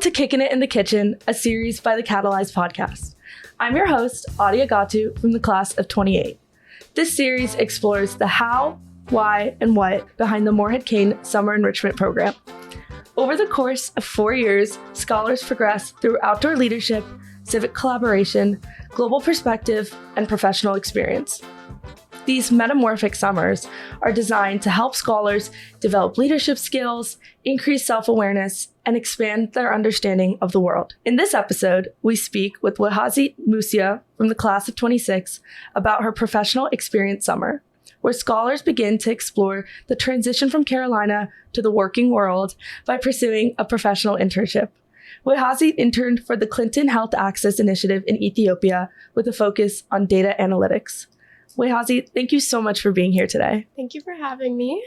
Welcome to Kickin It in the Kitchen, a series by the Catalyze podcast. I'm your host, Aadya Gattu from the class of 28. This series explores the how, why, and what behind the Morehead-Cain Summer Enrichment Program. Over the course of 4 years, scholars progress through outdoor leadership, civic collaboration, global perspective, and professional experience. These metamorphic summers are designed to help scholars develop leadership skills, increase self-awareness, and expand their understanding of the world. In this episode, we speak with Wehazit Mussie from the class of 26 about her professional experience summer, where scholars begin to explore the transition from Carolina to the working world by pursuing a professional internship. Wehazit interned for the Clinton Health Access Initiative in Ethiopia with a focus on data analytics. Wehazit, thank you so much for being here today. Thank you for having me.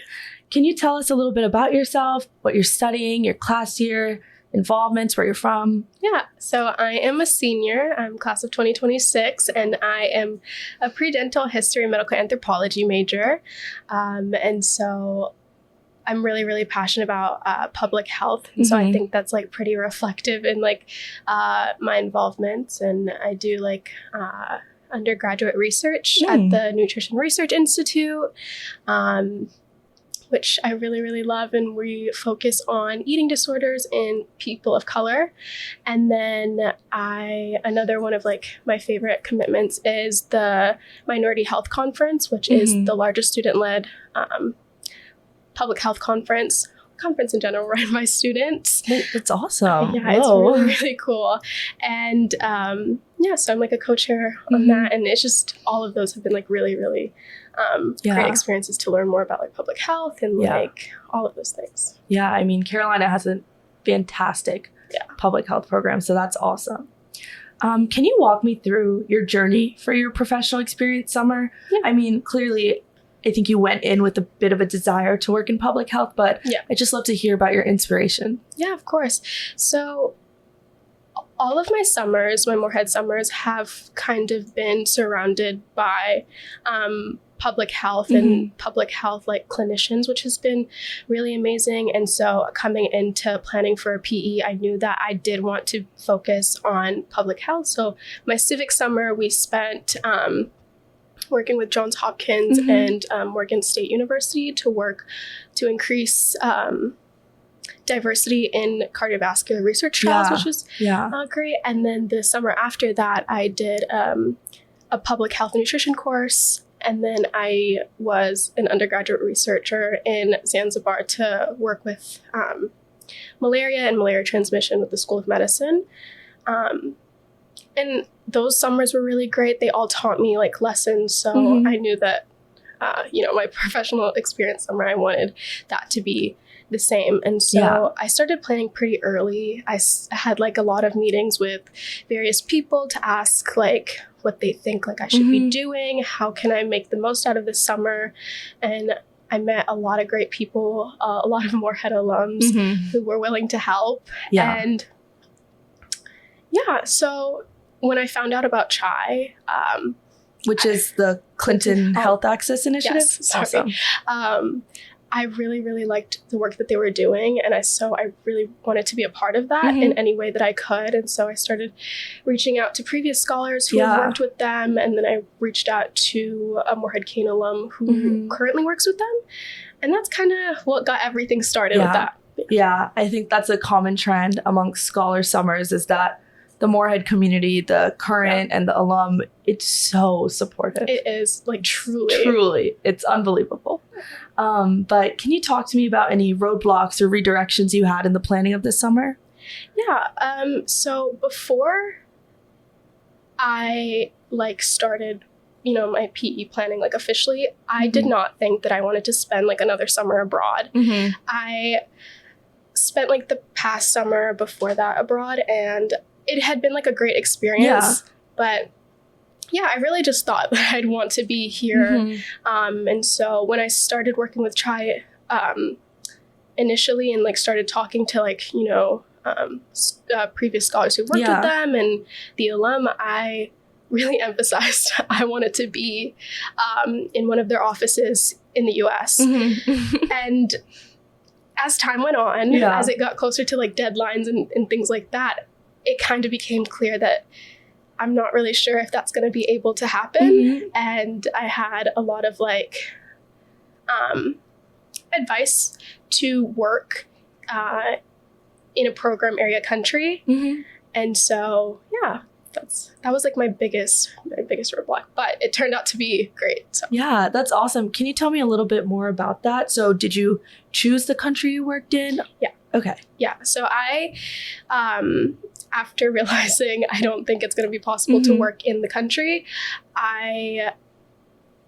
Can you tell us a little bit about yourself, what you're studying, your class year, involvements, where you're from? Yeah, so I am a senior. I'm class of 2026, and I am a pre-dental history and medical anthropology major. And so I'm really, really passionate about public health. And so I think that's like pretty reflective in like my involvements. And I do like undergraduate research at the Nutrition Research Institute, which I really, really love. And we focus on eating disorders in people of color. And then another one of like my favorite commitments is the Minority Health Conference, which is the largest student-led public health conference in general run by students. It's awesome. Yeah, it's really, really cool. And so I'm like a co-chair on that. And it's just, all of those have been like really, really great experiences to learn more about like public health and like all of those things. Yeah, I mean, Carolina has a fantastic public health program, so that's awesome. Can you walk me through your journey for your professional experience summer? Yeah. I mean, clearly, I think you went in with a bit of a desire to work in public health, but I'd just love to hear about your inspiration. Yeah, of course. So all of my summers, my Morehead summers, have kind of been surrounded by public health and public health like clinicians, which has been really amazing. And so coming into planning for a PE, I knew that I did want to focus on public health. So my civic summer, we spent working with Johns Hopkins and Morgan State University to work to increase diversity in cardiovascular research trials, which is great. And then the summer after that, I did a public health and nutrition course. And then I was an undergraduate researcher in Zanzibar to work with malaria and malaria transmission with the School of Medicine. And those summers were really great. They all taught me like lessons. So I knew that, my professional experience summer, I wanted that to be the same. And so I started planning pretty early. I had like a lot of meetings with various people to ask like what they think like I should be doing. How can I make the most out of this summer? And I met a lot of great people, a lot of Morehead alums who were willing to help. And so when I found out about CHI, which is the Clinton Health Access Initiative. Yes, sorry. Awesome. I really, really liked the work that they were doing. And I really wanted to be a part of that in any way that I could. And so I started reaching out to previous scholars who had worked with them. And then I reached out to a Morehead-Cain alum who currently works with them. And that's kind of what got everything started with that. Yeah, I think that's a common trend amongst scholar summers is that the Morehead community, the current and the alum, it's so supportive. It is, like, truly. Truly. It's unbelievable. But can you talk to me about any roadblocks or redirections you had in the planning of this summer? Yeah. So before I, started, my PE planning, officially, I did not think that I wanted to spend, another summer abroad. I spent, the past summer before that abroad, and it had been a great experience, but I really just thought that I'd want to be here. And so when I started working with CHI initially and started talking to previous scholars who worked with them and the alum, I really emphasized I wanted to be in one of their offices in the US. And as time went on, as it got closer to like deadlines and things like that, it kind of became clear that I'm not really sure if that's going to be able to happen. And I had a lot of like advice to work in a program area country. And so, that was like my biggest roadblock, but it turned out to be great. So. Yeah, that's awesome. Can you tell me a little bit more about that? So did you choose the country you worked in? Yeah. Okay. Yeah. So I, after realizing I don't think it's going to be possible to work in the country, I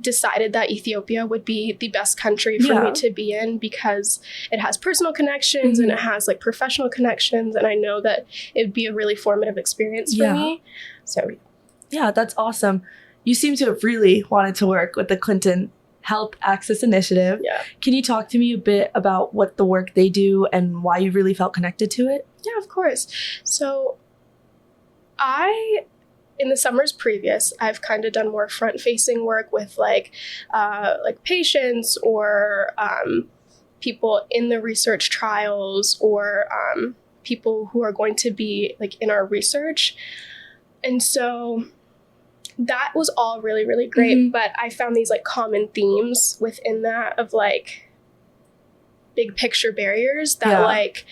decided that Ethiopia would be the best country for me to be in because it has personal connections and it has like professional connections, and I know that it would be a really formative experience for me. So yeah, that's awesome. You seem to have really wanted to work with the Clinton Health Access Initiative. Yeah. Can you talk to me a bit about what the work they do and why you really felt connected to it? Yeah, of course. So in the summers previous, I've kind of done more front-facing work with like patients or people in the research trials or people who are going to be like in our research. And so that was all really, really great. But I found these like common themes within that of like big picture barriers that like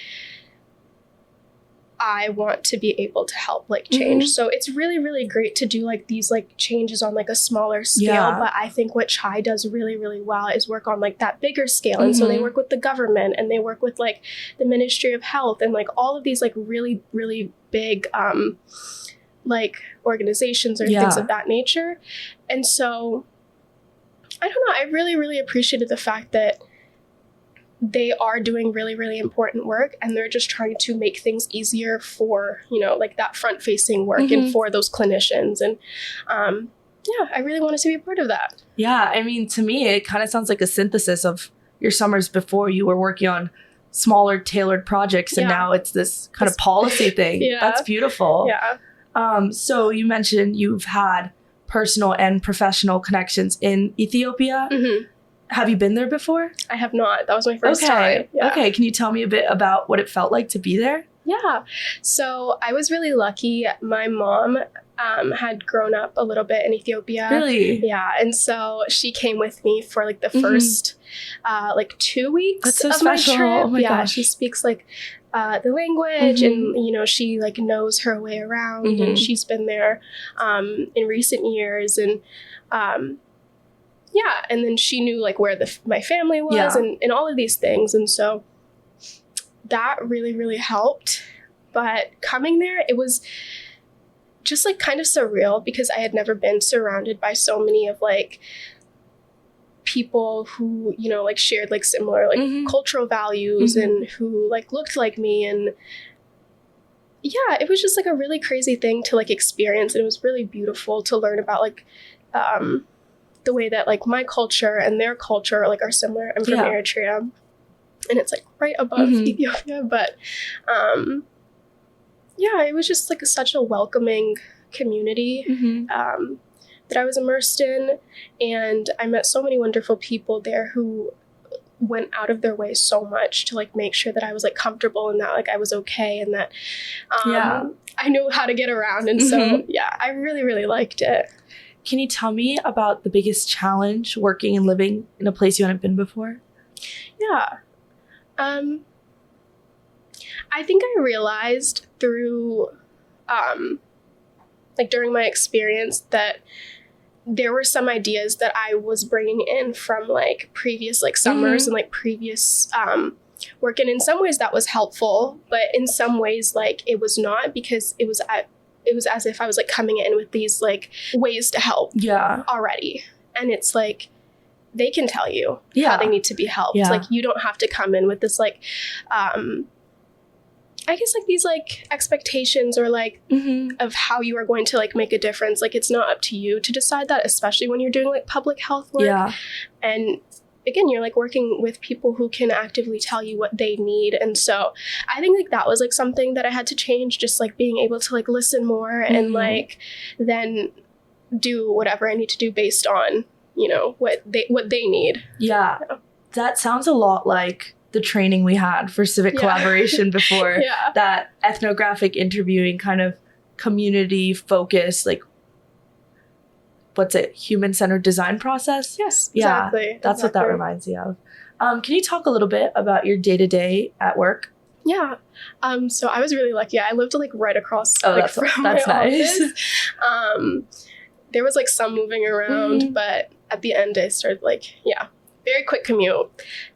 I want to be able to help like change. So it's really, really great to do like these like changes on like a smaller scale. But I think what CHI does really, really well is work on like that bigger scale. And so they work with the government and they work with like the Ministry of Health and like all of these like really, really big like organizations or things of that nature. And so I don't know, I really, really appreciated the fact that they are doing really, really important work and they're just trying to make things easier for, you know, like that front facing work and for those clinicians. And I really wanted to be a part of that. Yeah. I mean, to me, it kind of sounds like a synthesis of your summers before. You were working on smaller tailored projects and now it's this kind of policy thing. That's beautiful. Yeah. So you mentioned you've had personal and professional connections in Ethiopia. Have you been there before? I have not. That was my first time. Yeah. Okay. Can you tell me a bit about what it felt like to be there? Yeah. So I was really lucky. My mom had grown up a little bit in Ethiopia. Really? Yeah. And so she came with me for like the first like 2 weeks That's so of special. my trip. Oh my gosh. She speaks like the language and, you know, she like knows her way around and she's been there in recent years. And and then she knew like where my family was and all of these things. And so that really, really helped. But coming there, it was just like kind of surreal because I had never been surrounded by so many of like people who, you know, like shared like similar like cultural values and who like looked like me. And yeah, it was just like a really crazy thing to like experience. And it was really beautiful to learn about like the way that like my culture and their culture like are similar. I'm from Eritrea and it's like right above Ethiopia, but it was just like such a welcoming community that I was immersed in, and I met so many wonderful people there who went out of their way so much to like make sure that I was like comfortable and that like I was okay and that I knew how to get around. And so I really, really liked it. Can you tell me about the biggest challenge working and living in a place you haven't been before? Yeah. I think I realized through, like during my experience that there were some ideas that I was bringing in from like previous like summers and like previous work. And in some ways that was helpful, but in some ways like it was not, because it was as if I was like coming in with these like ways to help already. And it's like, they can tell you how they need to be helped. Like you don't have to come in with this like, I guess like these like expectations or like of how you are going to like make a difference. Like it's not up to you to decide that, especially when you're doing like public health work. And again, you're like working with people who can actively tell you what they need. And so I think like that was like something that I had to change, just like being able to like listen more and like then do whatever I need to do based on, you know, what they need. That sounds a lot like the training we had for civic collaboration before, Yeah. that ethnographic interviewing kind of community focused, like, what's it, human-centered design process? Yes, Yeah, exactly. that's what that reminds me of. Can you talk a little bit about your day-to-day at work? Yeah. So I was really lucky. I lived like right across from that's my nice. office. There was like some moving around, but at the end I started very quick commute.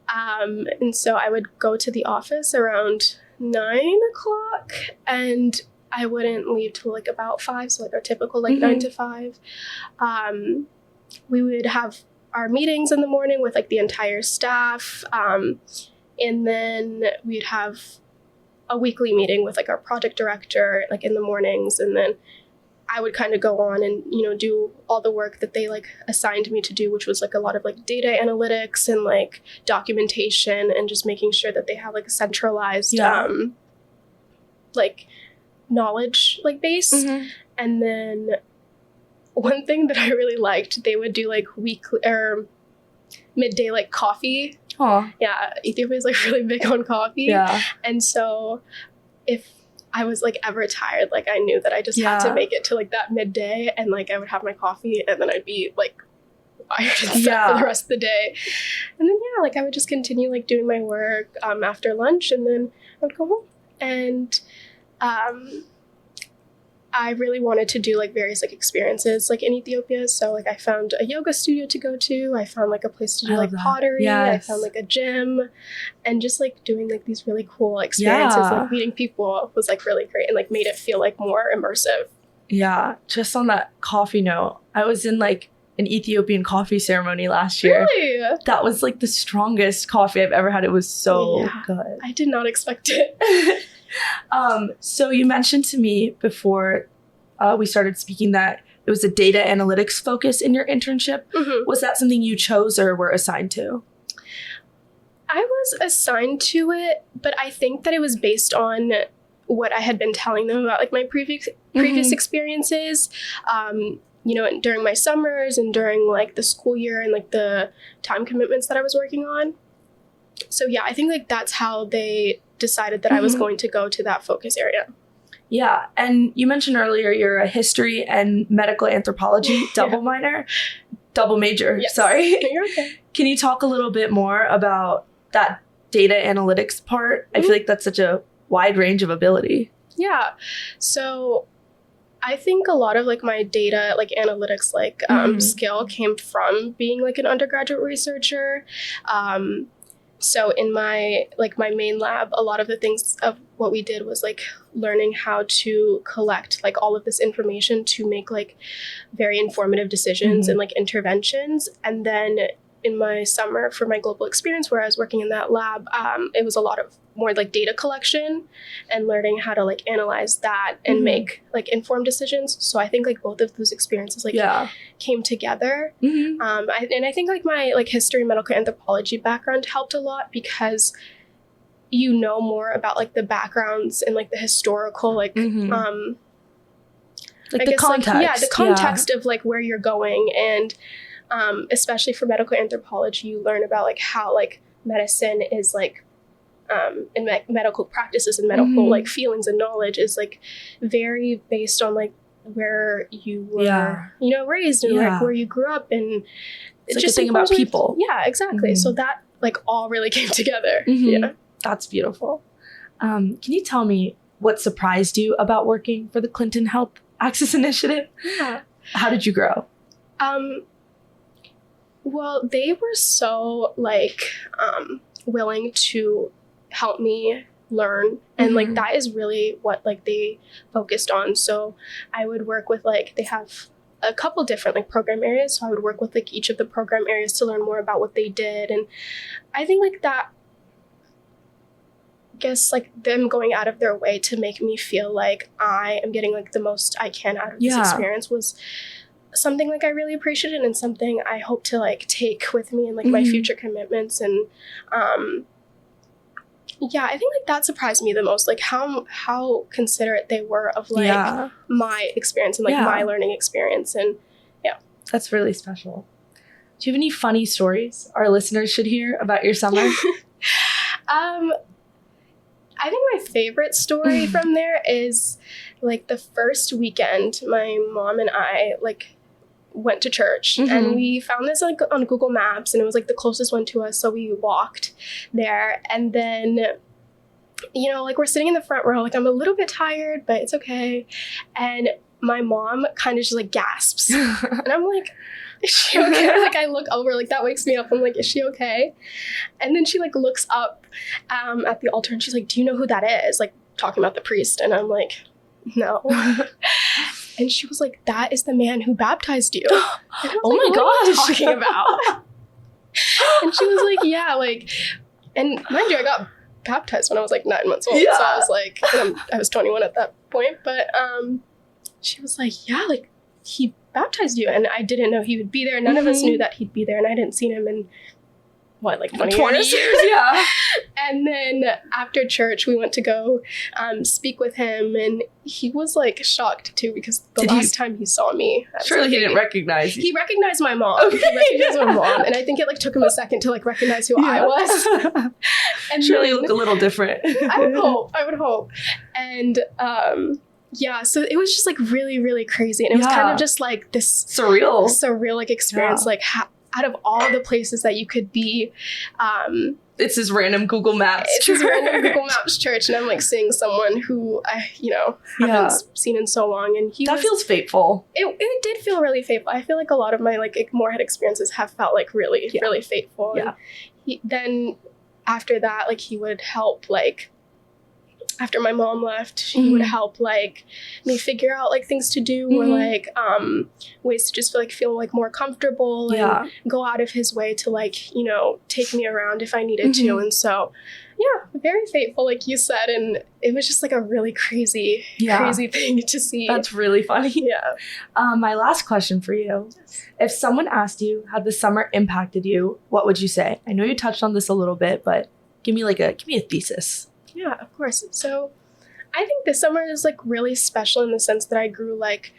And so I would go to the office around 9:00 and I wouldn't leave till like about 5. So like our typical 9 to 5. We would have our meetings in the morning with like the entire staff. And then we'd have a weekly meeting with like our project director, like in the mornings. And then I would kind of go on and, do all the work that they like assigned me to do, which was like a lot of like data analytics and like documentation and just making sure that they have like a centralized, like knowledge like base. And then one thing that I really liked, they would do like weekly or midday like coffee. Oh. Yeah, Ethiopia is like really big on coffee. Yeah. And so if I was like ever tired, like I knew that I just had to make it to like that midday and like I would have my coffee and then I'd be like wired and set for the rest of the day. And then like I would just continue like doing my work after lunch and then I would go home. And I really wanted to do like various like experiences like in Ethiopia. So like I found a yoga studio to go to. I found like a place to do like pottery. Yes. I found like a gym and just like doing like these really cool experiences, like meeting people was like really great and like made it feel like more immersive. Yeah. Just on that coffee note, I was in like an Ethiopian coffee ceremony last year. Really? That was like the strongest coffee I've ever had. It was so good. I did not expect it. So you mentioned to me before we started speaking that it was a data analytics focus in your internship. Was that something you chose or were assigned to? I was assigned to it, but I think that it was based on what I had been telling them about like my previous experiences. During my summers and during like the school year and like the time commitments that I was working on. So yeah, I think like that's how they decided that I was going to go to that focus area. Yeah. And you mentioned earlier you're a history and medical anthropology double major. Yes. Sorry. You're okay. Can you talk a little bit more about that data analytics part? I feel like that's such a wide range of ability. Yeah. So I think a lot of like my data like analytics like skill came from being like an undergraduate researcher. So in my main lab, a lot of the things of what we did was like learning how to collect like all of this information to make like very informative decisions and like interventions. And then in my summer for my global experience where I was working in that lab, it was a lot of more like data collection and learning how to like analyze that and make like informed decisions. So I think like both of those experiences like came together. And I think like my like history and medical anthropology background helped a lot because you know more about like the backgrounds and like the historical like like I the guess, context. the context of like where you're going. And especially for medical anthropology, you learn about like how like medicine is like and medical practices and medical like feelings and knowledge is like very based on like where you were raised and like where you grew up, and it's just like a thing about people. Yeah, exactly. So that like all really came together. That's beautiful. Can you tell me what surprised you about working for the Clinton Health Access Initiative? How did you grow? Well, they were so like willing to help me learn, and like that is really what like they focused on. So I would work with like they have a couple different like program areas, so I would work with like each of the program areas to learn more about what they did. And I think like that, I guess like them going out of their way to make me feel like I am getting like the most I can out of this experience was something like I really appreciated and something I hope to like take with me in like my future commitments. And I think like that surprised me the most, like how considerate they were of like my experience and like my learning experience. And that's really special. Do you have any funny stories our listeners should hear about your summer? I think my favorite story from there is like the first weekend my mom and I like went to church and we found this like on Google Maps and it was like the closest one to us, so we walked there. And then, you know, like we're sitting in the front row, like I'm a little bit tired, but it's okay. And my mom kind of just like gasps and I'm like, is she okay? Like I look over, like that wakes me up. I'm like, is she okay? And then she like looks up at the altar and she's like, do you know who that is? Like talking about the priest. And I'm like, no. And she was like, that is the man who baptized you. And I was Oh like, my what are you gosh. talking about? And she was like, yeah, like, and mind you, I got baptized when I was like 9 months old. Yeah. So I was like, I was 21 at that point. But she was like, yeah, like he baptized you. And I didn't know he would be there. None of us knew that he'd be there. And I hadn't seen him in what, like 20 years? Yeah. And then after church, we went to go speak with him. And he was like shocked too, because the last time he saw me. Surely he didn't recognize you. He recognized my mom. Okay. He recognized my mom. And I think it like took him a second to like recognize who I was. And Surely then, you look a little different. I would hope. And yeah, so it was just like really, really crazy. And it was kind of just like this surreal like experience, like out of all the places that you could be, it's this random Google Maps church. And I'm like seeing someone who I, you know, haven't seen in so long. And feels fateful. It did feel really fateful. I feel like a lot of my like Morehead experiences have felt like really, really fateful. Yeah. And then after that, like he would help like, after my mom left, she would help like me figure out like things to do or like ways to just feel like more comfortable and go out of his way to like, you know, take me around if I needed to. And so, yeah, very faithful, like you said. And it was just like a really crazy thing to see. That's really funny. Yeah. My last question for you. If someone asked you how the summer impacted you, what would you say? I know you touched on this a little bit, but give me a thesis. Yeah, of course. So I think this summer is like really special in the sense that I grew like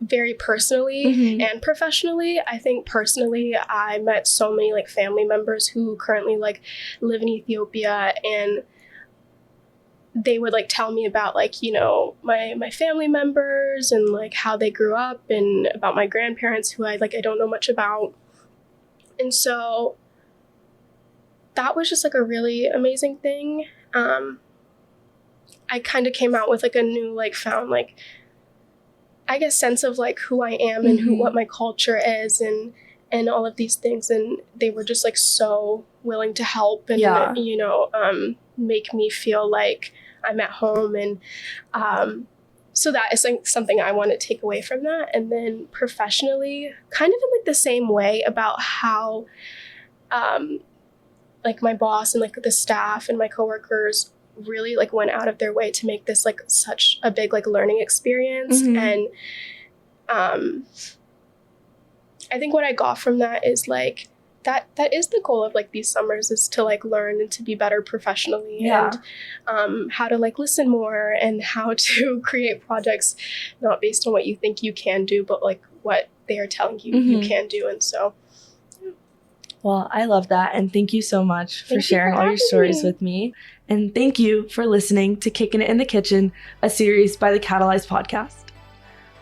very personally and professionally. I think personally, I met so many like family members who currently like live in Ethiopia, and they would like tell me about like, you know, my family members and like how they grew up and about my grandparents who I don't know much about. And so that was just like a really amazing thing. I kind of came out with like a new like found like, I guess, sense of like who I am and what my culture is and all of these things. And they were just like so willing to help and, you know, make me feel like I'm at home. And so that is like something I want to take away from that. And then professionally, kind of in like the same way about how like my boss and like the staff and my coworkers really like went out of their way to make this like such a big like learning experience. And I think what I got from that is like that is the goal of like these summers, is to like learn and to be better professionally and how to like listen more and how to create projects not based on what you think you can do, but like what they are telling you you can do. And so well, I love that. And thank you so much for sharing all your stories with me. And thank you for listening to Kickin It in the Kitchen, a series by the Catalyze podcast.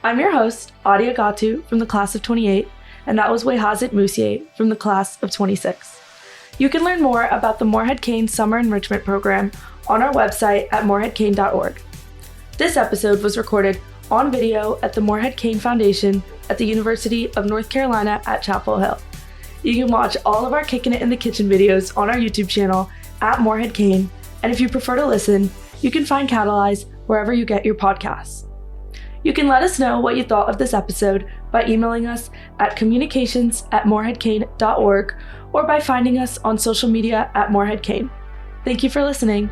I'm your host, Aadya Gattu from the class of 28, and that was Wehazit Mussie from the class of 26. You can learn more about the Morehead-Cain Summer Enrichment Program on our website at moreheadcain.org. This episode was recorded on video at the Morehead-Cain Foundation at the University of North Carolina at Chapel Hill. You can watch all of our Kickin It in the Kitchen videos on our YouTube channel at Morehead-Cain, and if you prefer to listen, you can find Catalyze wherever you get your podcasts. You can let us know what you thought of this episode by emailing us at communications@moreheadcain.org or by finding us on social media at Morehead-Cain. Thank you for listening.